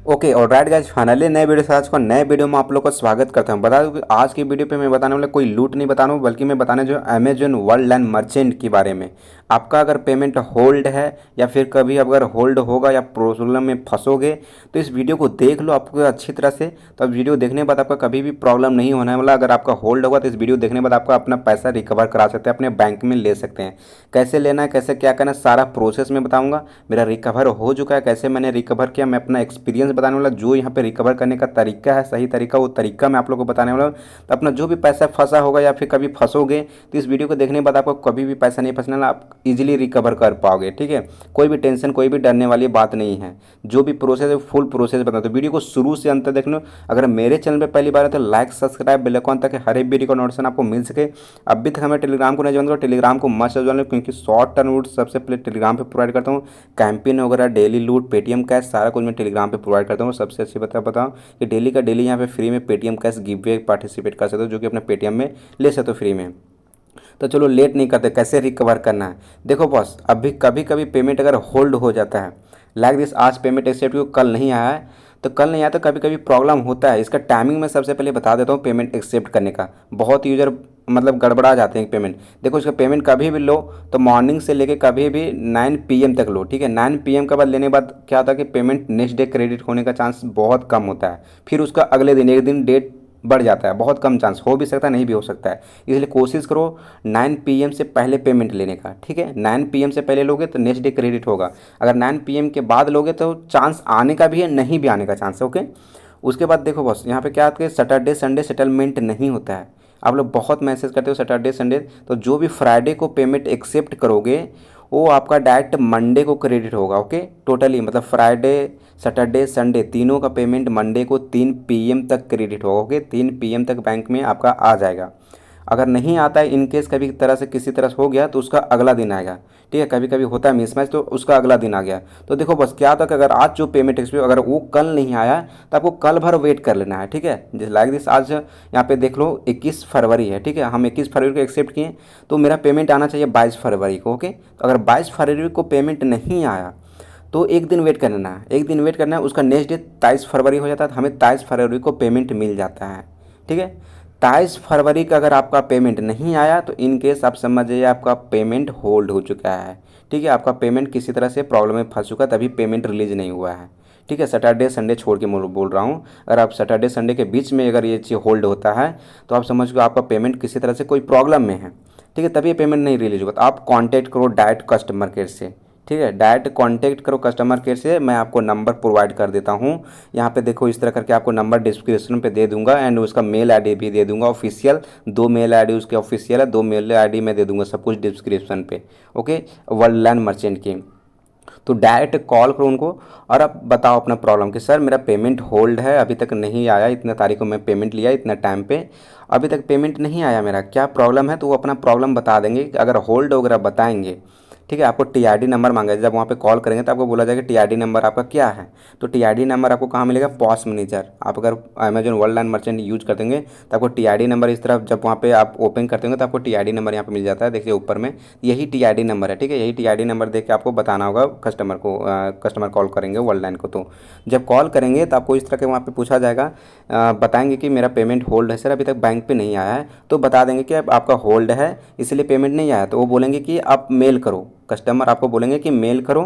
Okay और right guys, finally नए video से आज को नए वीडियो में आप लोग को स्वागत करता हूं। बता दूं कि आज की वीडियो पे मैं बताने वाला कोई लूट नहीं बताना हूं, बल्कि मैं बताने जो अमेजन वर्ल्ड एंड मर्चेंट के बारे में। आपका अगर पेमेंट होल्ड है या फिर कभी अगर होल्ड होगा या प्रॉब्लम में फंसोगे तो इस वीडियो को देख लो आपको अच्छी तरह से। तो अब वीडियो देखने के बाद आपका कभी भी प्रॉब्लम नहीं होने वाला। अगर आपका होल्ड होगा तो इस वीडियो देखने के बाद आपका अपना पैसा रिकवर करा सकते हैं, अपने बैंक में ले सकते हैं। कैसे लेना है, कैसे क्या करना है, सारा प्रोसेस में बताऊँगा। मेरा रिकवर हो चुका है, कैसे मैंने रिकवर किया, मैं अपना एक्सपीरियंस बताने वाला। जो यहाँ पे रिकवर करने का तरीका है, सही तरीका, वो तरीका मैं आप लोगों को बताने वाला हूँ। तो अपना जो भी पैसा फंसा होगा या फिर कभी फंसोगे तो इस वीडियो को देखने के बाद आपको कभी भी पैसा नहीं फंसने वाला, आप इजीली रिकवर कर पाओगे। ठीक है, कोई भी टेंशन, कोई भी डरने वाली बात नहीं है। जो भी प्रोसेस है फुल प्रोसेस बता दो, वीडियो को शुरू से अंत तक देख लो। अगर मेरे चैनल पर पहली बार है तो लाइक सब्सक्राइब बेल आइकन तक हर एक वीडियो का नोटिफिकेशन आपको मिल सके। अभी तक हमें टेलीग्राम को नहीं ज्वाइन करो, टेलीग्राम को मस्ट ज्वाइन लो, क्योंकि शॉर्ट टर्म लूट सबसे पहले टेलीग्राम पे प्रोवाइड करता हूँ। कैंपेन वगैरह, डेली लूट, पेटीएम कैश, सारा कुछ मैं टेलीग्राम पे प्रोवाइड करता हूँ। सबसे अच्छी बताऊँ कि डेली का डेली यहाँ पे फ्री में Paytm cash give way participate कर सकते हो, जो कि अपने पेटीएम में ले सकते हो फ्री में। तो चलो लेट नहीं करते, कैसे रिकवर करना है देखो बॉस। अभी कभी कभी पेमेंट अगर होल्ड हो जाता है लाइक दिस, आज पेमेंट एक्सेप्ट को कल नहीं आया है तो कल नहीं आया तो कभी कभी प्रॉब्लम होता है। इसका टाइमिंग मैं सबसे पहले बता देता हूँ पेमेंट एक्सेप्ट करने का। बहुत यूजर मतलब गड़बड़ा जाते हैं पेमेंट। देखो इसका पेमेंट कभी भी लो तो मॉर्निंग से लेके कभी भी 9 PM तक लो। ठीक है, 9 PM के बाद लेने के बाद क्या होता है कि पेमेंट नेक्स्ट डे क्रेडिट होने का चांस बहुत कम होता है। फिर उसका अगले दिन एक दिन डेट बढ़ जाता है, बहुत कम चांस, हो भी सकता है नहीं भी हो सकता है। इसलिए कोशिश करो 9 PM से पहले पेमेंट लेने का। ठीक है, 9 PM से पहले लोगे तो नेक्स्ट डे क्रेडिट होगा। अगर 9 PM के बाद लोगे तो चांस आने का भी है, नहीं भी आने का चांस है। ओके, उसके बाद देखो बॉस, यहाँ पे क्या आता है, सैटरडे संडे सेटलमेंट नहीं होता है। आप लोग बहुत मैसेज करते हो सैटरडे संडे, तो जो भी फ्राइडे को पेमेंट एक्सेप्ट करोगे वो आपका डायरेक्ट मंडे को क्रेडिट होगा। ओके, टोटली मतलब फ्राइडे सैटरडे संडे तीनों का पेमेंट मंडे को 3 PM तक क्रेडिट होगा। ओके, 3 PM तक बैंक में आपका आ जाएगा। अगर नहीं आता है, इनकेस कभी तरह से किसी तरह से हो गया तो उसका अगला दिन आएगा। ठीक है, कभी कभी होता है मिसमैच, तो उसका अगला दिन आ गया। तो देखो बस क्या था कि अगर आज जो पेमेंट एक्सपीरियंस अगर वो कल नहीं आया तो आपको कल भर वेट कर लेना है। ठीक है, जैसे लाइक दिस, आज यहाँ पे देख लो 21 फरवरी है। ठीक है, हम 21 फरवरी को एक्सेप्ट किए तो मेरा पेमेंट आना चाहिए 22 फरवरी को। ओके, तो अगर 22 फरवरी को पेमेंट नहीं आया तो एक दिन वेट करना है, एक दिन वेट करना है। उसका नेक्स्ट डे 23 फरवरी हो जाता है, तो हमें 23 फरवरी को पेमेंट मिल जाता है। ठीक है, 23 फरवरी का अगर आपका पेमेंट नहीं आया तो इन केस आप समझ जाइए आपका पेमेंट होल्ड हो चुका है। ठीक है, आपका पेमेंट किसी तरह से प्रॉब्लम में फंस चुका है, तभी पेमेंट रिलीज नहीं हुआ है। ठीक है, सैटरडे संडे छोड़ के बोल रहा हूँ। अगर आप सैटरडे संडे के बीच में अगर ये चीज़ होल्ड होता है तो आप समझ लो आपका पेमेंट किसी तरह से कोई प्रॉब्लम में है। ठीक है, तभी पेमेंट नहीं रिलीज होगा। तो आप कांटेक्ट करो डायरेक्ट कस्टमर केयर से। ठीक है, डायरेक्ट कांटेक्ट करो कस्टमर केयर से। मैं आपको नंबर प्रोवाइड कर देता हूँ। यहाँ पे देखो इस तरह करके आपको नंबर डिस्क्रिप्शन पे दे दूंगा, एंड उसका मेल आईडी भी दे दूंगा ऑफिशियल। 2 मेल आईडी उसके ऑफिशियल है, 2 मेल आईडी मैं दे दूंगा, सब कुछ डिस्क्रिप्शन पे। ओके, वर्ल्ड लैंड मर्चेंट की। तो डायरेक्ट कॉल करो उनको और आप बताओ अपना प्रॉब्लम कि सर मेरा पेमेंट होल्ड है, अभी तक नहीं आया, इतने तारीख को मैं पेमेंट लिया इतना टाइम पे, अभी तक पेमेंट नहीं आया, मेरा क्या प्रॉब्लम है। तो वो अपना प्रॉब्लम बता देंगे। अगर होल्ड वगैरह बताएंगे, ठीक है, आपको टीआरडी नंबर मांगेगा। जब वहाँ पे कॉल करेंगे तो आपको बोला जाएगा टीआरडी नंबर आपका क्या है। तो टीआरडी नंबर आपको कहाँ मिलेगा, पॉस मैनेजर। आप अगर Amazon world and merchant use कर देंगे तो आपको टीआरडी नंबर इस तरफ, जब वहाँ पे आप ओपन करते होंगे तो आपको टीआरडी नंबर यहाँ पे मिल जाता है। देखिए ऊपर में यही टीआरडी नंबर है। ठीक है, यही टीआरडी नंबर देख के आपको बताना होगा कस्टमर को। कस्टमर कॉल करेंगे वर्ल्ड लाइन को, तो जब कॉल करेंगे तो आपको इस तरह के वहाँ पे पूछा जाएगा, बताएंगे कि मेरा पेमेंट होल्ड है सर, अभी तक बैंक पे नहीं आया है। तो बता देंगे कि आपका होल्ड है इसलिए पेमेंट नहीं आया। तो वो बोलेंगे कि आप मेल करो, कस्टमर आपको बोलेंगे कि मेल करो।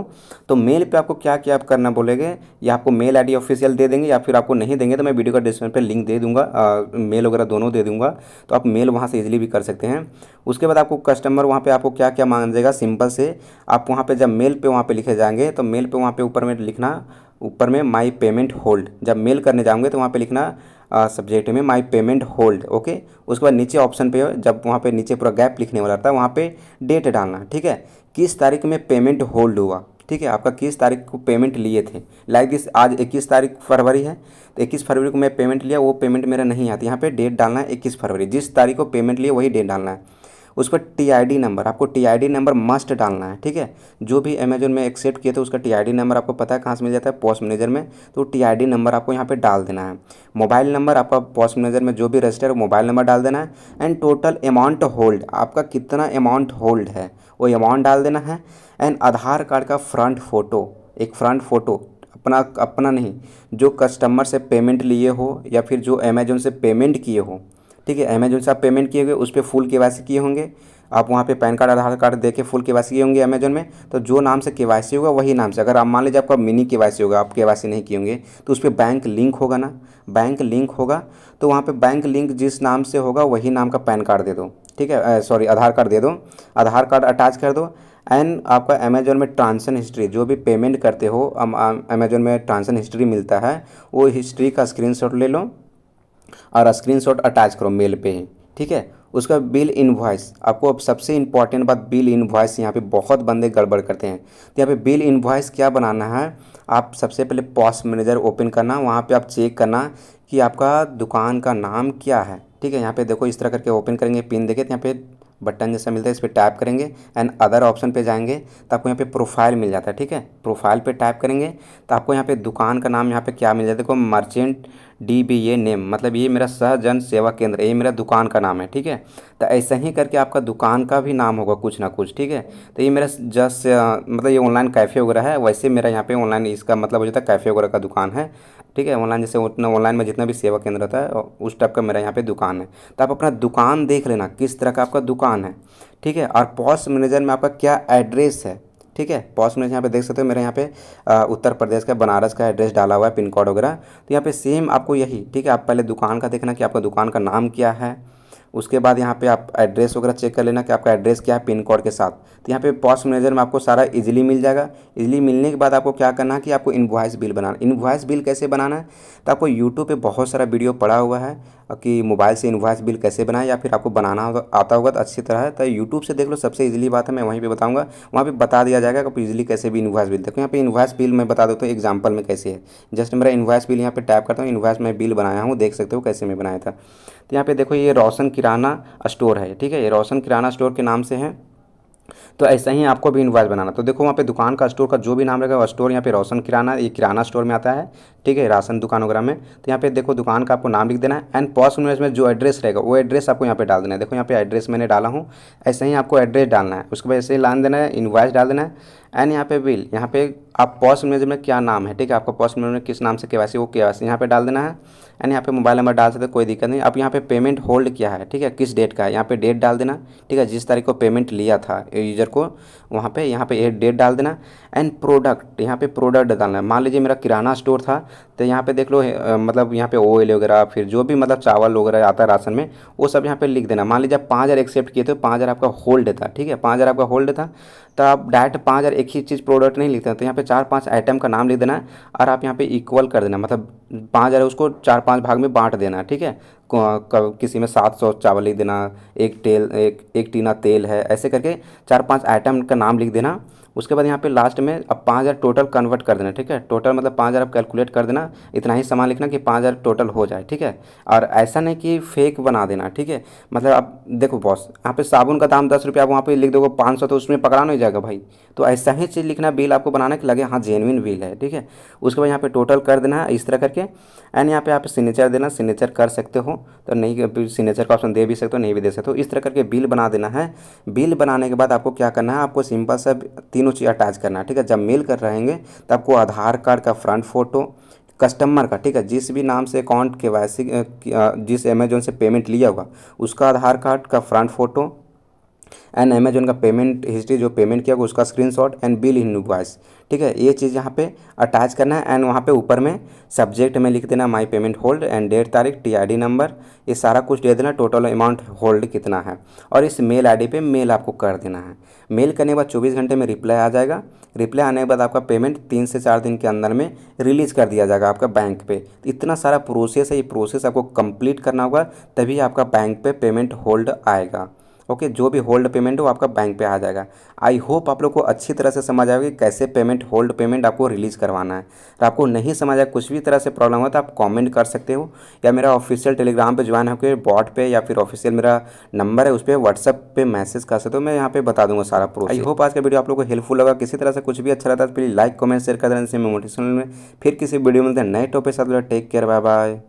तो मेल पे आपको क्या क्या आप करना बोलेंगे, या आपको मेल आईडी ऑफिशियल दे देंगे, या फिर आपको नहीं देंगे तो मैं वीडियो का डिस्क्रिप्शन पे लिंक दे दूंगा, मेल वगैरह दोनों दे दूंगा। तो आप मेल वहाँ से इजीली भी कर सकते हैं। उसके बाद आपको कस्टमर वहाँ पे आपको क्या क्या मांगेगा, सिंपल से आप वहाँ पे जब मेल पे वहाँ पे लिखे जाएंगे तो मेल पे वहाँ पे ऊपर में लिखना, ऊपर में माई पेमेंट होल्ड। जब मेल करने जाओगे तो वहाँ पे लिखना सब्जेक्ट में माई पेमेंट होल्ड। ओके, उसके बाद नीचे ऑप्शन पे जब वहाँ पे नीचे पूरा गैप लिखने वाला रहता है वहाँ पे डेट डालना। ठीक है, किस तारीख में पेमेंट होल्ड हुआ। ठीक है, आपका किस तारीख को पेमेंट लिए थे। लाइक दिस, आज 21 तारीख फरवरी है तो 21 फरवरी को मैं पेमेंट लिया, वो पेमेंट मेरा नहीं आती। यहाँ पे डेट डालना है 21 फरवरी, जिस तारीख को पेमेंट लिए वही डेट डालना है। उस पर टीआईडी नंबर, आपको टीआईडी नंबर मस्ट डालना है। ठीक है, जो भी अमेजन में एक्सेप्ट किए थे उसका टीआईडी नंबर आपको पता है कहाँ से मिल जाता है, पॉस मैनेजर में। तो टीआईडी नंबर आपको यहाँ पे डाल देना है। मोबाइल नंबर आपका पॉस मैनेजर में जो भी रजिस्टर है मोबाइल नंबर डाल देना है। एंड टोटल अमाउंट होल्ड, आपका कितना अमाउंट होल्ड है वो अमाउंट डाल देना है। एंड आधार कार्ड का फ्रंट फ़ोटो, एक फ्रंट फ़ोटो अपना अपना नहीं, जो कस्टमर से पेमेंट लिए हो या फिर जो अमेजोन से पेमेंट किए हो, ठीक है, अमेजोन से आप पेमेंट किए हुए उस पर फुल केवाईसी किए होंगे। आप वहाँ पे पैन कार्ड आधार कार्ड दे के फुल केवाईसी किए होंगे अमेजोन में, तो जो नाम से केवाईसी होगा वही नाम से, अगर आप मान लीजिए आपका मिनी केवाईसी होगा, आप केवाईसी नहीं किए होंगे, तो उस पर बैंक लिंक होगा ना, बैंक लिंक होगा, तो वहाँ पे बैंक लिंक जिस नाम से होगा वही नाम का पैन कार्ड दे दो, ठीक है, सॉरी आधार कार्ड दे दो, आधार कार्ड अटैच कर दो। एंड आपका अमेजोन में ट्रांजेक्शन हिस्ट्री, जो भी पेमेंट करते हो अमेजोन में ट्रांजेक्शन हिस्ट्री मिलता है, वो हिस्ट्री का स्क्रीनशॉट ले लो और स्क्रीनशॉट अटैच करो मेल पे ही, ठीक है। उसका बिल इनवॉइस, आपको अब सबसे इंपॉर्टेंट बात बिल इनवॉइस, यहाँ पे बहुत बंदे गड़बड़ करते हैं, तो यहाँ पे बिल इनवॉइस क्या बनाना है, आप सबसे पहले पॉस मैनेजर ओपन करना, वहाँ पे आप चेक करना कि आपका दुकान का नाम क्या है, ठीक है। यहाँ पे देखो इस तरह करके ओपन करेंगे, पिन देके, तो यहाँ पे बटन जैसा मिलता है, इस पर टैप करेंगे एंड अदर ऑप्शन पे जाएंगे तो आपको यहाँ पे प्रोफाइल मिल जाता है, ठीक है। प्रोफाइल पे टैप करेंगे तो आपको यहाँ पे दुकान का नाम यहाँ पे क्या मिल जाता है, देखो मर्चेंट DBA नेम, मतलब ये मेरा सहजन सेवा केंद्र, ये मेरा दुकान का नाम है, ठीक है। तो ऐसा ही करके आपका दुकान का भी नाम होगा कुछ ना कुछ, ठीक है। तो ये मेरा जस्ट मतलब ये ऑनलाइन कैफ़े वगैरह है, वैसे मेरा यहाँ पे ऑनलाइन इसका मतलब हो जाता है कैफ़े वगैरह का दुकान है, ठीक है। ऑनलाइन जैसे उतना ऑनलाइन में जितना भी सेवा केंद्र रहता है उस टाइप का मेरा यहाँ पे दुकान है। तो आप अपना दुकान देख लेना किस तरह का आपका दुकान है, ठीक है। और पॉस मैनेजर में आपका क्या एड्रेस है, ठीक है। पॉस मैनेजर यहाँ पे देख सकते हो, मेरे यहाँ पे उत्तर प्रदेश का बनारस का एड्रेस डाला हुआ है, पिन कोड वगैरह, तो यहाँ पे सेम आपको यही, ठीक है। आप पहले दुकान का देखना कि आपका दुकान का नाम क्या है, उसके बाद यहाँ पे आप एड्रेस वगैरह चेक कर लेना कि आपका एड्रेस क्या है पिन कोड के साथ। तो यहाँ पे पॉस मैनेजर में आपको सारा इजीली मिल जाएगा। इजीली मिलने के बाद आपको क्या करना है कि आपको इनवॉइस बिल बनाना। इनवॉइस बिल कैसे बनाना है, तो आपको यूट्यूब पे बहुत सारा वीडियो पड़ा हुआ है कि मोबाइल से इनवॉइस बिल कैसे बनाएं, या फिर आपको बनाना आता होगा तो अच्छी तरह है तो यूट्यूब से देख लो, सबसे इजीली बात है, मैं वहीं पे बताऊंगा, वहाँ पे बता दिया जाएगा कि आप इजीली कैसे भी इनवॉइस बिल। देखो यहाँ पे इनवॉइस बिल मैं बता देता हूँ एग्जाम्पल में कैसे है। जस्ट मेरा इनवॉइस बिल यहाँ पे टैप करता हूँ, इनवॉइस में बिल बनाया हूँ, देख सकते हो कैसे मैं बनाया था। तो यहाँ पे देखो ये रोशन किराना स्टोर है, ठीक है, ये रोशन किराना स्टोर के नाम से है। तो ऐसा ही आपको भी इनवॉइस बनाना, तो देखो वहाँ पे दुकान का स्टोर का जो भी नाम रहेगा वो स्टोर, यहाँ पे रोशन किराना, ये किराना स्टोर में आता है, ठीक है, राशन दुकान वगैरह में। तो यहाँ पे देखो दुकान का आपको नाम लिख देना है एंड पॉस मैनेजर में जो एड्रेस रहेगा वो एड्रेस आपको यहाँ पे डाल देना है। देखो यहाँ पे एड्रेस मैंने डाला हूँ, ऐसे ही आपको एड्रेस डालना है, उसके बाद ऐसे ही लान देना है, इनवॉइस डाल देना है एंड यहाँ पे बिल, यहाँ पे आप पॉस मैनेजर में क्या नाम है, ठीक है, आपका पॉस मैनेजर में किस नाम से केवाईसी, वो केवाईसी यहाँ पे डाल देना है एंड यहाँ पे मोबाइल नंबर डाल सकते, कोई दिक्कत नहीं। आप यहाँ पे पेमेंट होल्ड किया है, ठीक है, किस डेट का है, यहाँ पे डेट डाल देना, ठीक है, जिस तारीख को पेमेंट लिया था यूजर को वहाँ पे, यहाँ पे डेट डाल देना एंड प्रोडक्ट, यहाँ पे प्रोडक्ट डालना है। मान लीजिए मेरा किराना स्टोर था तो यहाँ पे देख लो मतलब यहाँ पे ऑयल वगैरह, फिर जो भी मतलब चावल वगैरह आता है राशन में, वो सब यहाँ पे लिख देना। मान लीजिए आप 5,000 एक्सेप्ट किए थे, 5,000 आपका होल्ड था, ठीक है, 5,000 आपका होल्ड था, तो आप डायरेक्ट 5,000 एक ही चीज़ प्रोडक्ट नहीं लिखते हैं, तो यहाँ पे 4-5 आइटम का नाम लिख देना है और आप यहाँ पे इक्वल कर देना, मतलब 5,000 उसको 4-5 भाग में बांट देना, ठीक है। किसी में 700 चावल लिख देना, एक टीना तेल है, ऐसे करके 4-5 आइटम का नाम लिख देना। उसके बाद यहाँ पे लास्ट में अब 5,000 टोटल कन्वर्ट कर देना, ठीक है, टोटल मतलब 5,000 आप कैलकुलेट कर देना, इतना ही सामान लिखना कि 5,000 टोटल हो जाए, ठीक है। और ऐसा नहीं कि फेक बना देना, ठीक है, मतलब आप देखो बॉस यहाँ पे साबुन का दाम 10 रुपये, आप वहाँ पे लिख दोगे 500, तो उसमें पकड़ा नहीं जाएगा भाई। तो ऐसा ही चीज़ लिखना, बिल आपको बनाना कि लगे हाँ जेन्युइन बिल है, ठीक है। उसके बाद यहाँ पे टोटल कर देना है इस तरह करके एंड यहाँ पे आप सिग्नेचर देना, सिग्नेचर कर सकते हो तो नहीं, सिग्नेचर का ऑप्शन दे भी सकते हो, नहीं भी दे सकते हो, इस तरह करके बिल बना देना है। बिल बनाने के बाद आपको क्या करना है, आपको सिंपल सा तीनों चीज़ अटैच करना है, ठीक है। जब मेल कर रहेंगे तो आपको आधार कार्ड का फ्रंट फोटो, कस्टमर का, ठीक है, जिस भी नाम से अकाउंट केवाईसी जिस अमेजोन से पेमेंट लिया होगा उसका आधार कार्ड का फ्रंट फोटो एंड अमेजोन का पेमेंट हिस्ट्री जो पेमेंट किया उसका स्क्रीनशॉट एंड बिल इनवॉइस, ठीक है, ये चीज़ यहाँ पे अटैच करना है एंड वहाँ पे ऊपर में सब्जेक्ट में लिख देना my payment hold and date तारीख TID नंबर, ये सारा कुछ दे देना, टोटल अमाउंट होल्ड कितना है, और इस मेल ID पे मेल आपको कर देना है। मेल करने के बाद 24 घंटे में रिप्लाई आ जाएगा। रिप्लाई आने के बाद आपका पेमेंट 3 से 4 दिन के अंदर में रिलीज़ कर दिया जाएगा आपका बैंक पे। इतना सारा प्रोसेस है, ये प्रोसेस आपको कंप्लीट करना होगा तभी आपका बैंक पे पेमेंट होल्ड आएगा। ओके, जो भी होल्ड पेमेंट हो आपका बैंक पे आ जाएगा। आई होप आप लोग को अच्छी तरह से समझ आएगा कि कैसे पेमेंट होल्ड पेमेंट आपको रिलीज़ करवाना है। और आपको नहीं समझ आया, कुछ भी तरह से प्रॉब्लम हो तो आप कमेंट कर सकते हो, या मेरा ऑफिशियल टेलीग्राम पे ज्वाइन होकर बॉट पे, या फिर ऑफिशियल मेरा नंबर है उस पर व्हाट्सअप पे मैसेज कर सकते हो, मैं यहाँ पे बता दूंगा सारा प्रोसेस। आई होप आज का वीडियो आप लोग को हेल्पफुल लगा। किसी तरह से कुछ भी अच्छा लगता है तो प्लीज़ लाइक कमेंट शेयर कर देना, इससे मोटिवेशनल में फिर किसी वीडियो मिलते हैं नए टॉपिक के साथ। Take care, bye bye.